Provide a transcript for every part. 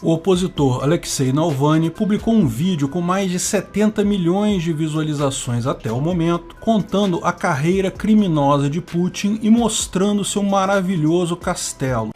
O opositor Alexei Navalny publicou um vídeo com mais de 70 milhões de visualizações até o momento, contando a carreira criminosa de Putin e mostrando seu maravilhoso castelo.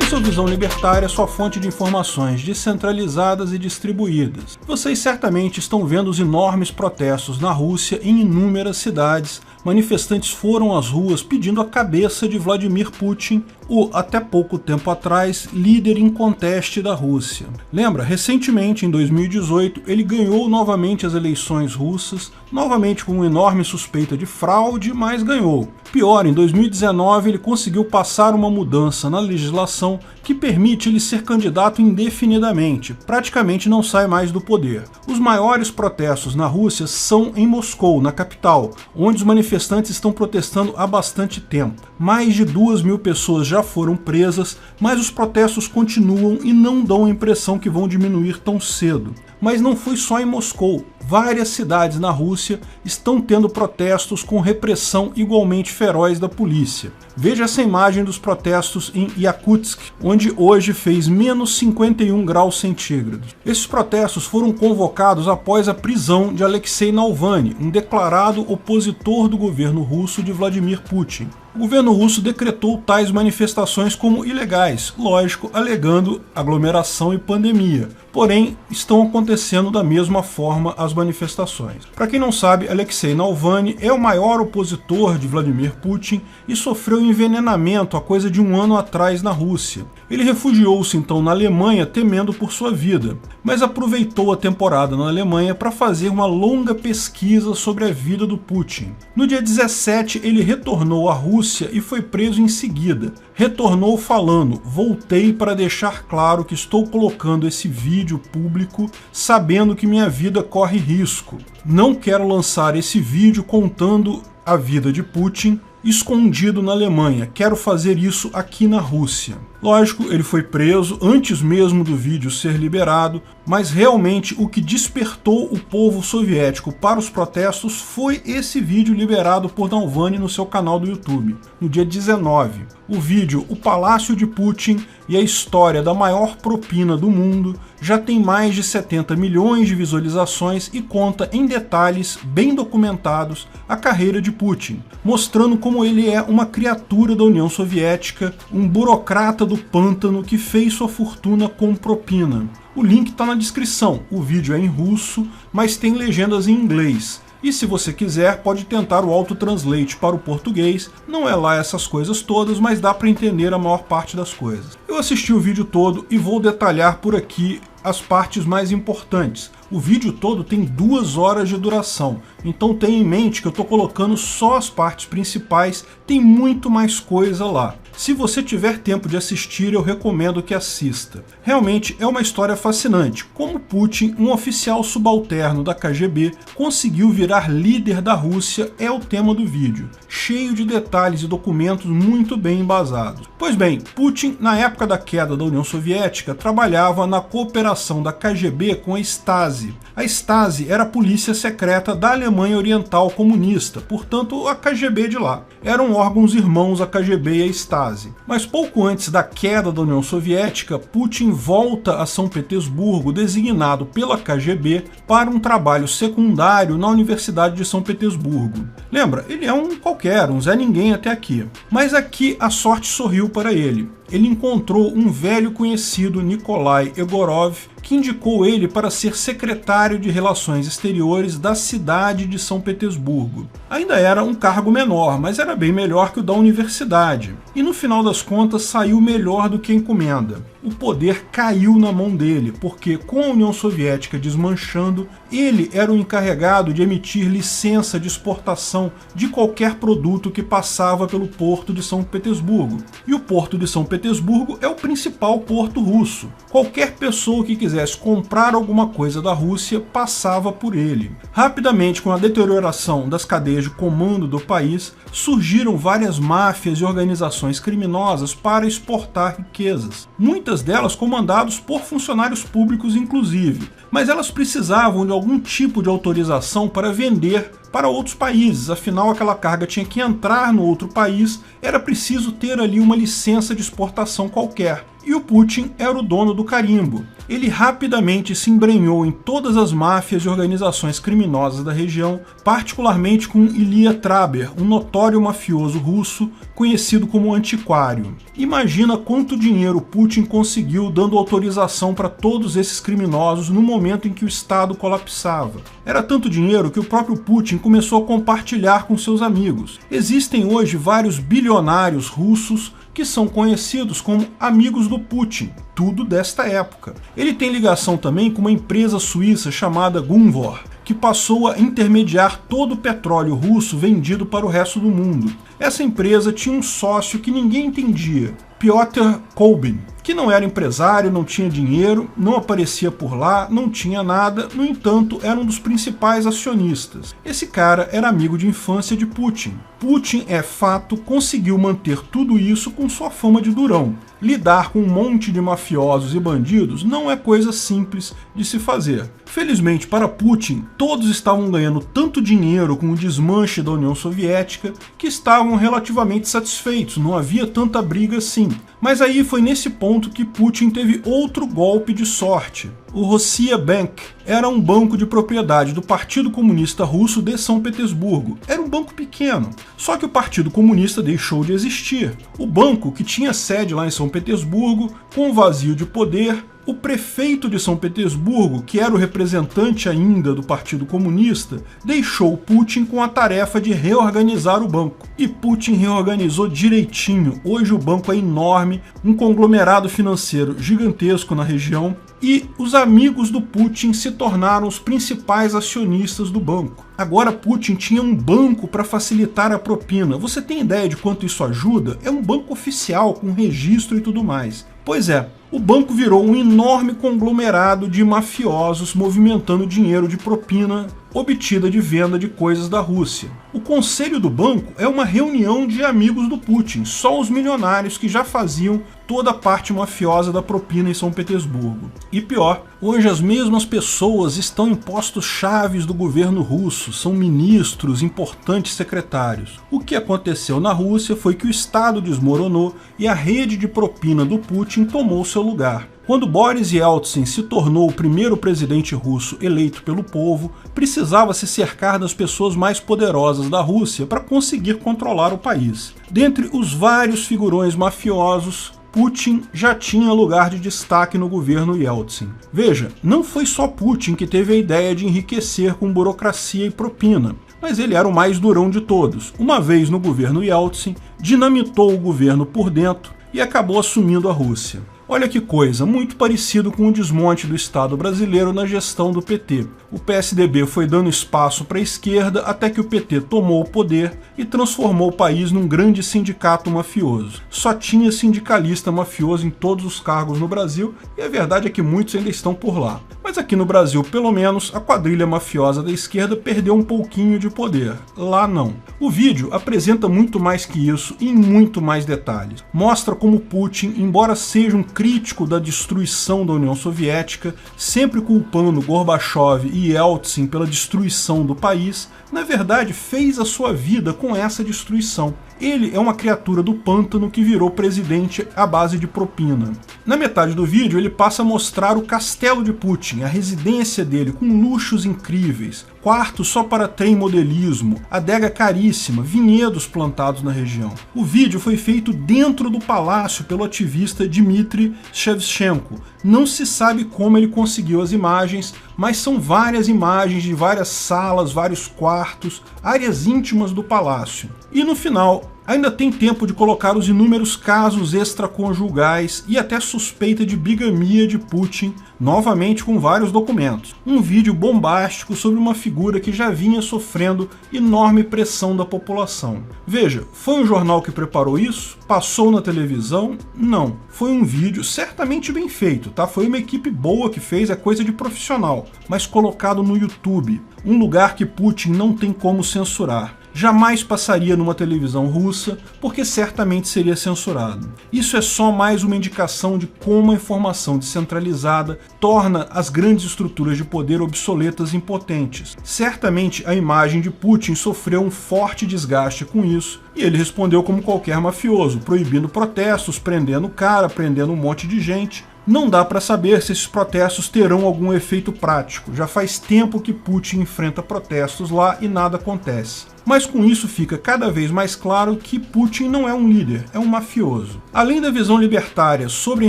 Sua visão libertária é sua fonte de informações descentralizadas e distribuídas. Vocês certamente estão vendo os enormes protestos na Rússia em inúmeras cidades. Manifestantes foram às ruas pedindo a cabeça de Vladimir Putin, o, até pouco tempo atrás, líder inconteste da Rússia. Lembra, recentemente, em 2018, ele ganhou novamente as eleições russas, novamente com uma enorme suspeita de fraude, mas ganhou. Pior, em 2019 ele conseguiu passar uma mudança na legislação que permite ele ser candidato indefinidamente, praticamente não sai mais do poder. Os maiores protestos na Rússia são em Moscou, na capital, onde os manifestantes estão protestando há bastante tempo. Mais de 2.000 pessoas já foram presas, mas os protestos continuam e não dão a impressão que vão diminuir tão cedo. Mas não foi só em Moscou. Várias cidades na Rússia estão tendo protestos com repressão igualmente feroz da polícia. Veja essa imagem dos protestos em Yakutsk, onde hoje fez menos 51 graus centígrados. Esses protestos foram convocados após a prisão de Alexei Navalny, um declarado opositor do governo russo de Vladimir Putin. O governo russo decretou tais manifestações como ilegais, lógico, alegando aglomeração e pandemia. Porém, estão acontecendo da mesma forma as manifestações. Para quem não sabe, Alexei Navalny é o maior opositor de Vladimir Putin e sofreu envenenamento há coisa de um ano atrás na Rússia. Ele refugiou-se então na Alemanha temendo por sua vida, mas aproveitou a temporada na Alemanha para fazer uma longa pesquisa sobre a vida do Putin. No dia 17, ele retornou à Rússia e foi preso em seguida. Retornou falando: "Voltei para deixar claro que estou colocando esse vídeo público sabendo que minha vida corre risco. Não quero lançar esse vídeo contando a vida de Putin escondido na Alemanha. Quero fazer isso aqui na Rússia." Lógico, ele foi preso antes mesmo do vídeo ser liberado, mas realmente o que despertou o povo soviético para os protestos foi esse vídeo liberado por Navalny no seu canal do YouTube, no dia 19. O vídeo O Palácio de Putin e a história da maior propina do mundo já tem mais de 70 milhões de visualizações e conta em detalhes bem documentados a carreira de Putin, mostrando como ele é uma criatura da União Soviética, um burocrata do pântano que fez sua fortuna com propina. O link está na descrição, o vídeo é em russo, mas tem legendas em inglês. E se você quiser, pode tentar o auto-translate para o português, não é lá essas coisas todas, mas dá para entender a maior parte das coisas. Eu assisti o vídeo todo e vou detalhar por aqui as partes mais importantes. O vídeo todo tem 2 horas de duração, então tenha em mente que eu estou colocando só as partes principais, tem muito mais coisa lá. Se você tiver tempo de assistir, eu recomendo que assista. Realmente é uma história fascinante, como Putin, um oficial subalterno da KGB, conseguiu virar líder da Rússia é o tema do vídeo, cheio de detalhes e documentos muito bem embasados. Pois bem, Putin, na época da queda da União Soviética, trabalhava na cooperação da KGB com a Stasi. A Stasi era a polícia secreta da Alemanha Oriental comunista, portanto a KGB de lá. Eram órgãos irmãos a KGB e a Stasi. Mas pouco antes da queda da União Soviética, Putin volta a São Petersburgo, designado pela KGB, para um trabalho secundário na Universidade de São Petersburgo. Lembra, ele é um qualquer, um Zé Ninguém até aqui. Mas aqui a sorte sorriu para ele. Ele encontrou um velho conhecido, Nikolai Egorov, que indicou ele para ser secretário de Relações Exteriores da cidade de São Petersburgo. Ainda era um cargo menor, mas era bem melhor que o da universidade. E no final das contas saiu melhor do que a encomenda. O poder caiu na mão dele, porque com a União Soviética desmanchando, ele era o encarregado de emitir licença de exportação de qualquer produto que passava pelo porto de São Petersburgo. E o porto de São Petersburgo é o principal porto russo. Qualquer pessoa que quisesse comprar alguma coisa da Rússia passava por ele. Rapidamente, com a deterioração das cadeias de comando do país, surgiram várias máfias e organizações criminosas para exportar riquezas. Muitas delas comandadas por funcionários públicos inclusive, mas elas precisavam de algum tipo de autorização para vender para outros países, afinal aquela carga tinha que entrar no outro país, era preciso ter ali uma licença de exportação qualquer. E o Putin era o dono do carimbo. Ele rapidamente se embrenhou em todas as máfias e organizações criminosas da região, particularmente com Ilya Traber, um notório mafioso russo conhecido como Antiquário. Imagina quanto dinheiro Putin conseguiu dando autorização para todos esses criminosos no momento em que o Estado colapsava. Era tanto dinheiro que o próprio Putin começou a compartilhar com seus amigos. Existem hoje vários bilionários russos que são conhecidos como amigos do Putin, tudo desta época. Ele tem ligação também com uma empresa suíça chamada Gunvor, que passou a intermediar todo o petróleo russo vendido para o resto do mundo. Essa empresa tinha um sócio que ninguém entendia, Piotr Kolbin, que não era empresário, não tinha dinheiro, não aparecia por lá, não tinha nada, no entanto, era um dos principais acionistas. Esse cara era amigo de infância de Putin. Putin, é fato, conseguiu manter tudo isso com sua fama de durão. Lidar com um monte de mafiosos e bandidos não é coisa simples de se fazer. Felizmente para Putin, todos estavam ganhando tanto dinheiro com o desmanche da União Soviética que estavam relativamente satisfeitos, não havia tanta briga assim. Mas aí foi nesse ponto que Putin teve outro golpe de sorte. O Rossiya Bank era um banco de propriedade do Partido Comunista Russo de São Petersburgo. Era um banco pequeno, só que o Partido Comunista deixou de existir. O banco, que tinha sede lá em São Petersburgo, com o vazio de poder, o prefeito de São Petersburgo, que era o representante ainda do Partido Comunista, deixou Putin com a tarefa de reorganizar o banco. E Putin reorganizou direitinho. Hoje o banco é enorme, um conglomerado financeiro gigantesco na região, e os amigos do Putin se tornaram os principais acionistas do banco. Agora Putin tinha um banco para facilitar a propina. Você tem ideia de quanto isso ajuda? É um banco oficial, com registro e tudo mais. Pois é, o banco virou um enorme conglomerado de mafiosos movimentando dinheiro de propina obtida de venda de coisas da Rússia. O conselho do banco é uma reunião de amigos do Putin, só os milionários que já faziam toda a parte mafiosa da propina em São Petersburgo. E pior, hoje as mesmas pessoas estão em postos chaves do governo russo, são ministros, importantes secretários. O que aconteceu na Rússia foi que o Estado desmoronou e a rede de propina do Putin tomou seu lugar. Quando Boris Yeltsin se tornou o primeiro presidente russo eleito pelo povo, precisava se cercar das pessoas mais poderosas da Rússia para conseguir controlar o país. Dentre os vários figurões mafiosos, Putin já tinha lugar de destaque no governo Yeltsin. Veja, não foi só Putin que teve a ideia de enriquecer com burocracia e propina, mas ele era o mais durão de todos. Uma vez no governo Yeltsin, dinamitou o governo por dentro e acabou assumindo a Rússia. Olha que coisa, muito parecido com o desmonte do Estado brasileiro na gestão do PT. O PSDB foi dando espaço para a esquerda até que o PT tomou o poder e transformou o país num grande sindicato mafioso. Só tinha sindicalista mafioso em todos os cargos no Brasil e a verdade é que muitos ainda estão por lá. Mas aqui no Brasil, pelo menos, a quadrilha mafiosa da esquerda perdeu um pouquinho de poder. Lá não. O vídeo apresenta muito mais que isso e em muito mais detalhes. Mostra como Putin, embora seja um crítico da destruição da União Soviética, sempre culpando Gorbachev e Yeltsin pela destruição do país, na verdade fez a sua vida com essa destruição. Ele é uma criatura do pântano que virou presidente à base de propina. Na metade do vídeo ele passa a mostrar o castelo de Putin, a residência dele com luxos incríveis, quartos só para trem modelismo, adega caríssima, vinhedos plantados na região. O vídeo foi feito dentro do palácio pelo ativista Dmitry Shevchenko. Não se sabe como ele conseguiu as imagens, mas são várias imagens de várias salas, vários quartos, áreas íntimas do palácio. E no final, ainda tem tempo de colocar os inúmeros casos extraconjugais e até suspeita de bigamia de Putin, novamente com vários documentos. Um vídeo bombástico sobre uma figura que já vinha sofrendo enorme pressão da população. Veja, foi um jornal que preparou isso? Passou na televisão? Não. Foi um vídeo certamente bem feito, tá? Foi uma equipe boa que fez, é coisa de profissional, mas colocado no YouTube, um lugar que Putin não tem como censurar. jamais passaria numa televisão russa, porque certamente seria censurado. Isso é só mais uma indicação de como a informação descentralizada torna as grandes estruturas de poder obsoletas e impotentes. Certamente a imagem de Putin sofreu um forte desgaste com isso, e ele respondeu como qualquer mafioso, proibindo protestos, prendendo o cara, prendendo um monte de gente. Não dá para saber se esses protestos terão algum efeito prático. Já faz tempo que Putin enfrenta protestos lá e nada acontece. Mas com isso fica cada vez mais claro que Putin não é um líder, é um mafioso. Além da visão libertária sobre a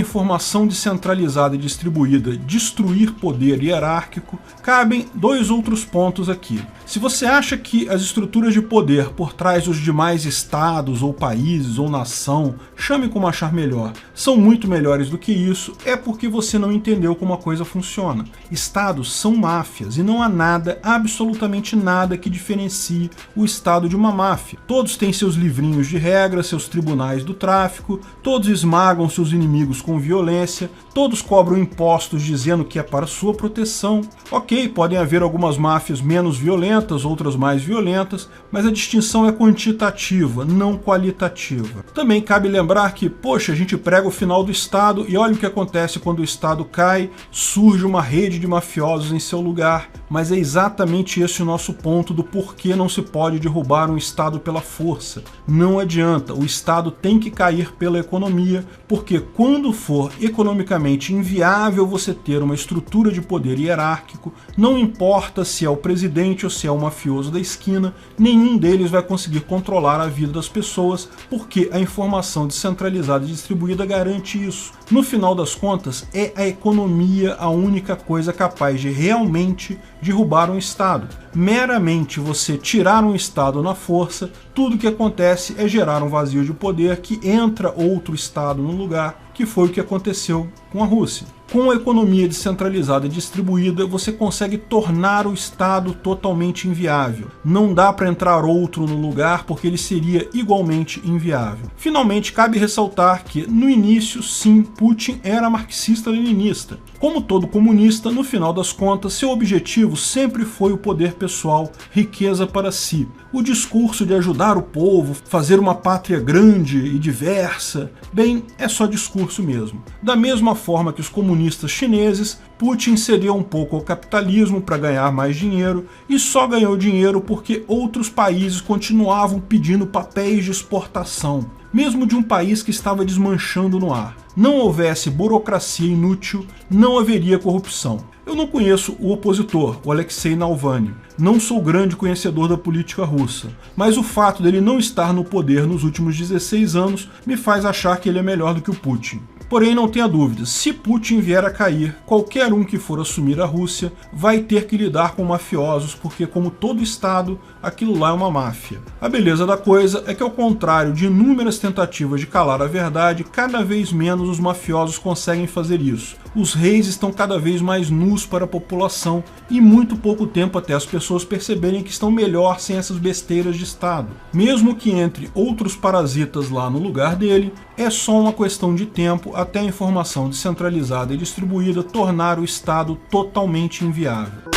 informação descentralizada e distribuída destruir poder hierárquico, cabem dois outros pontos aqui. Se você acha que as estruturas de poder por trás dos demais estados ou países ou nação, chame como achar melhor, são muito melhores do que isso, é porque você não entendeu como a coisa funciona. Estados são máfias e não há nada, absolutamente nada, que diferencie o estado de uma máfia. Todos têm seus livrinhos de regras, seus tribunais do tráfico, todos esmagam seus inimigos com violência, todos cobram impostos dizendo que é para sua proteção. Ok, podem haver algumas máfias menos violentas, outras mais violentas, mas a distinção é quantitativa, não qualitativa. Também cabe lembrar que, poxa, a gente prega o final do Estado e olha o que acontece quando o Estado cai, surge uma rede de mafiosos em seu lugar, mas é exatamente esse o nosso ponto do porquê não se pode derrubar um Estado pela força. Não adianta, o Estado tem que cair pela economia, porque quando for economicamente inviável você ter uma estrutura de poder hierárquico, não importa se é o presidente ou se é o mafioso da esquina, nenhum deles vai conseguir controlar a vida das pessoas, porque a informação descentralizada e distribuída garante isso. No final das contas, é a economia a única coisa capaz de realmente derrubar um Estado. Meramente você tirar um Estado na força, tudo o que acontece é gerar um vazio de poder que entra outro Estado no lugar, que foi o que aconteceu com a Rússia. Com a economia descentralizada e distribuída, você consegue tornar o Estado totalmente inviável. Não dá para entrar outro no lugar porque ele seria igualmente inviável. Finalmente, cabe ressaltar que, no início, sim, Putin era marxista-leninista. Como todo comunista, no final das contas, seu objetivo sempre foi o poder pessoal, riqueza para si. O discurso de ajudar o povo, fazer uma pátria grande e diversa, bem, é só discurso mesmo. Da mesma forma que os comunistas chineses, Putin cedeu um pouco ao capitalismo para ganhar mais dinheiro e só ganhou dinheiro porque outros países continuavam pedindo papéis de exportação, mesmo de um país que estava desmanchando no ar. Não houvesse burocracia inútil, não haveria corrupção. Eu não conheço o opositor, o Alexei Navalny. Não sou grande conhecedor da política russa, mas o fato dele não estar no poder nos últimos 16 anos me faz achar que ele é melhor do que o Putin. Porém, não tenha dúvida, se Putin vier a cair, qualquer um que for assumir a Rússia vai ter que lidar com mafiosos, porque como todo Estado, aquilo lá é uma máfia. A beleza da coisa é que, ao contrário de inúmeras tentativas de calar a verdade, cada vez menos os mafiosos conseguem fazer isso. Os reis estão cada vez mais nus para a população e em muito pouco tempo até as pessoas perceberem que estão melhor sem essas besteiras de Estado. Mesmo que entre outros parasitas lá no lugar dele, é só uma questão de tempo até a informação descentralizada e distribuída tornar o Estado totalmente inviável.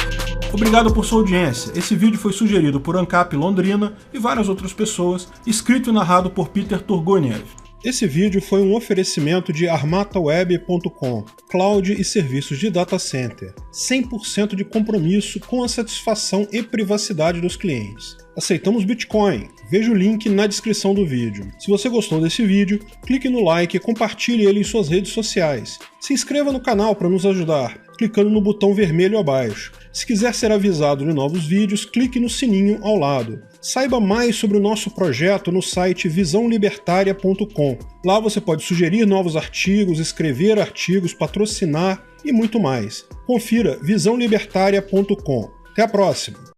Obrigado por sua audiência. Esse vídeo foi sugerido por Ancap Londrina e várias outras pessoas, escrito e narrado por Peter Turgoniev. Esse vídeo foi um oferecimento de armataweb.com, cloud e serviços de data center, 100% de compromisso com a satisfação e privacidade dos clientes. Aceitamos Bitcoin. Veja o link na descrição do vídeo. Se você gostou desse vídeo, clique no like e compartilhe ele em suas redes sociais. Se inscreva no canal para nos ajudar, clicando no botão vermelho abaixo. Se quiser ser avisado de novos vídeos, clique no sininho ao lado. Saiba mais sobre o nosso projeto no site visãolibertaria.com. Lá você pode sugerir novos artigos, escrever artigos, patrocinar e muito mais. Confira visãolibertaria.com. Até a próxima!